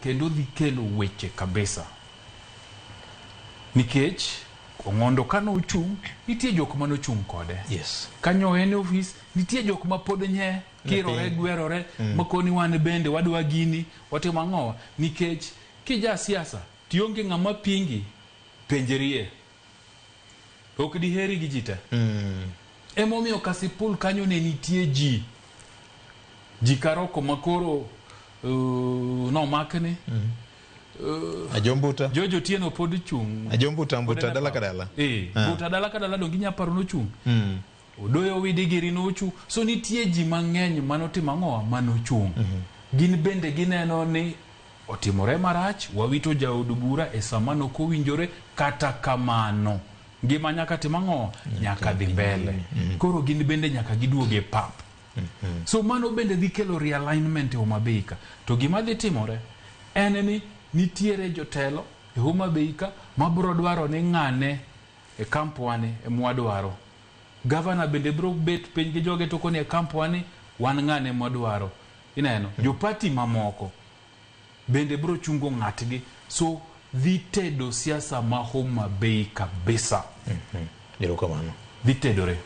kendo dhi kelo weche kabisa. Nikech Ong'ondo kano ochung' nitie jok mano chung' kode. Yes. Kanyo en office nitie jok ma pod nye kirore gwerore makoni wan bende wadwa gini watimo ang'owa nikech kija siasa tionge ng'ama pingi penjerie. Ok diheri gi jite. Emomiyo Kasipul kanyo ne nitie ji karoko makoro no makne. Ajombuta. Jojo Tieno pod chung. Ajombuta mbuta dala kadala. Mbuta dala kadala dongi nyaparo no chung. Odoyo Widigiri no chung. So nitie ji mang'eny manotimo ang'owa mano chung. Gin bende gineno ni otimore marach, wawito jaod bura e sama nokowinjore, kata kamano ngima nyaka tim ang'owa nyaka dhi mbele. Koro gin bende nyaka giduoge pap. So mano bende dhi kelo realignment e Homa Bay ka. To gima dhi timore en ni nitiere jotelo e Homa Bay ka mabro dwaro ni ng'ane e kampwani e mwadwaro. Governor bende bro bet piny gi joge to koni e kampwani wan ng'ane mwadwaro. Ineno jo party mamoko bende bro chungo ng'atgi. So dhi tedo siasa ma Homa Bay kabisa. Erokamano. Dhi tedore.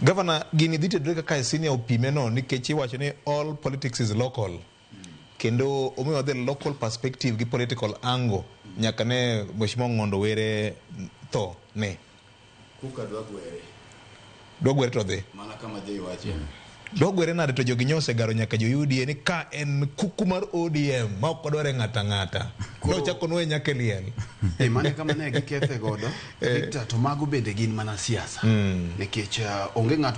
Governor, gini dhi tedore kaka isini opime no nikech iwacho ni all politics is local. Kendo omiyo the local perspective gi political angle nyaka ne Mheshimiwa Ong'ondo were tho ne. Kuka dwagwere. Dwagwere to dhi. Mana kama jay wache. Dwagwere nade to jogi nyose garo nyaka jo UDA ni ka en kuku mar ODM ma ok odware ng'ata. No chako noe nyaka liel. Mane kama ne gikethe godo. Victor to mago bende gin mana siasa. Nikech onge ng'at